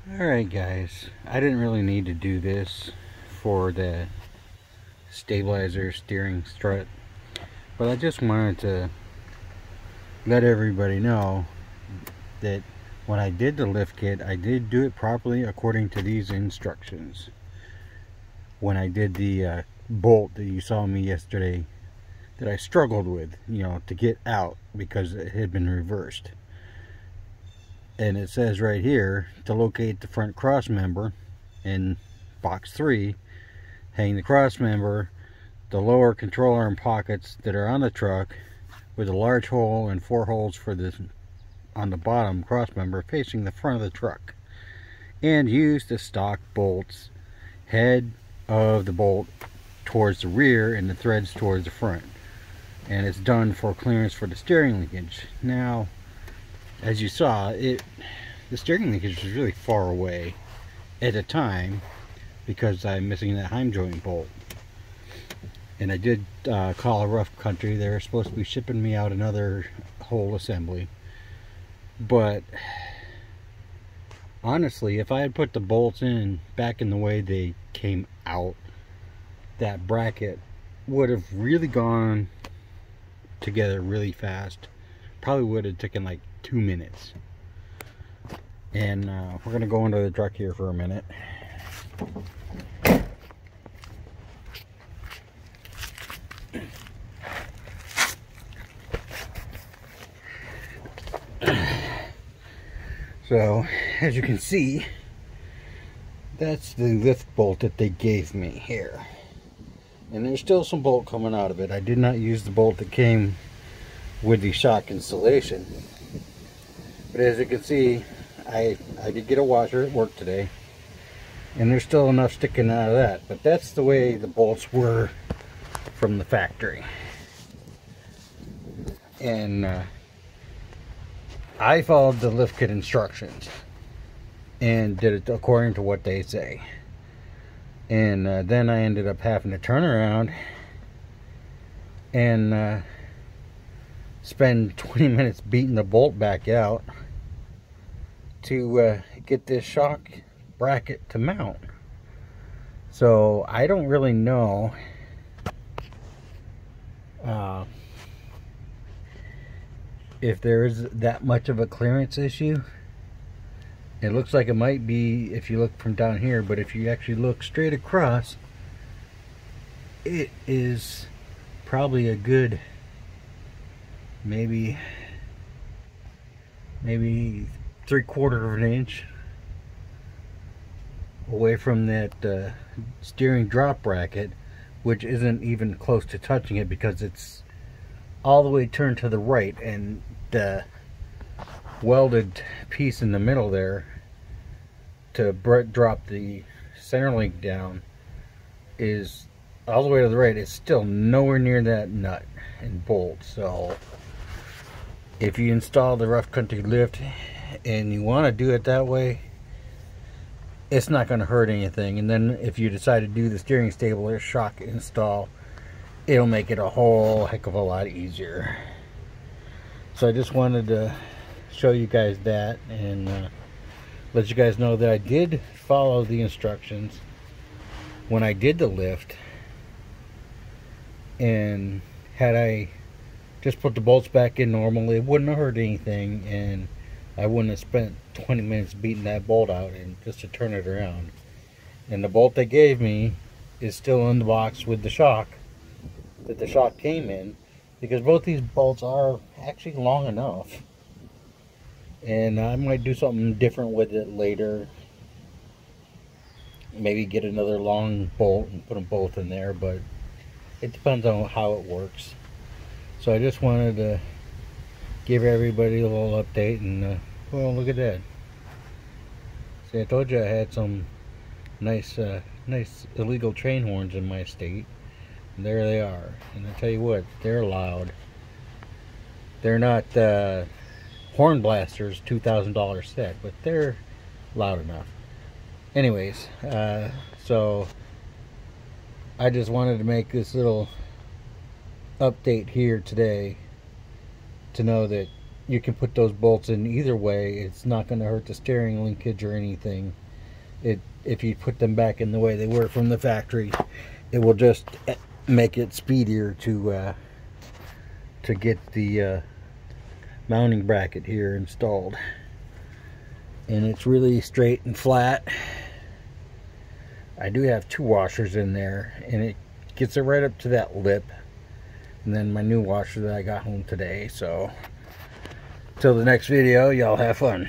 Alright guys, I didn't really need to do this for the stabilizer steering strut, but I just wanted to let everybody know that when I did the lift kit, I did do it properly according to these instructions. When I did the bolt that you saw me yesterday that I struggled with, to get out because it had been reversed. And it says right here to locate the front cross member in box 3, hang the cross member, the lower control arm pockets that are on the truck with a large hole and 4 holes for this on the bottom cross member facing the front of the truck, and use the stock bolts, head of the bolt towards the rear and the threads towards the front, and it's done for clearance for the steering linkage. Now, as you saw, the steering linkage was really far away at the time because I'm missing that heim joint bolt. And I did call a rough country. They're supposed to be shipping me out another whole assembly. But honestly, if I had put the bolts back in the way they came out, that bracket would have really gone together really fast. Probably would have taken like 2 minutes. And we're gonna go into the truck here for a minute. So as you can see, that's the lift bolt that they gave me here, and there's still some bolt coming out of it. I did not use the bolt that came with the shock installation, but as you can see, I did get a washer at work today, and there's still enough sticking out of that. But that's the way the bolts were from the factory, and I followed the lift kit instructions and did it according to what they say. And then I ended up having to turn around and spend 20 minutes beating the bolt back out to get this shock bracket to mount. So I don't really know if there is that much of a clearance issue. It looks like it might be if you look from down here, but if you actually look straight across, it is probably a good maybe 3/4 of an inch away from that steering drop bracket, which isn't even close to touching it because it's all the way turned to the right, and the welded piece in the middle there to drop the center link down is all the way to the right. It's still nowhere near that nut and bolt. So if you install the rough country lift and you want to do it that way, it's not going to hurt anything. And then if you decide to do the steering stabilizer shock install, it'll make it a whole heck of a lot easier. So I just wanted to show you guys that and let you guys know that I did follow the instructions when I did the lift. And had I just put the bolts back in normally, it wouldn't have hurt anything, and I wouldn't have spent 20 minutes beating that bolt out and just to turn it around. And the bolt they gave me is still in the box with the shock that the shock came in, because both these bolts are actually long enough. And I might do something different with it later. Maybe get another long bolt and put them both in there, but it depends on how it works. So I just wanted to give everybody a little update, and well, look at that. See, I told you I had some nice illegal train horns in my state. And there they are, and I tell you what, they're loud. They're not horn blasters, $2,000 set, but they're loud enough. Anyways, so I just wanted to make this little update here today to know that you can put those bolts in either way. It's not going to hurt the steering linkage or anything. If you put them back in the way they were from the factory, it will just make it speedier to get the mounting bracket here installed. And it's really straight and flat. I do have 2 washers in there, and it gets it right up to that lip. And then my new washer that I got home today. So till the next video, y'all have fun.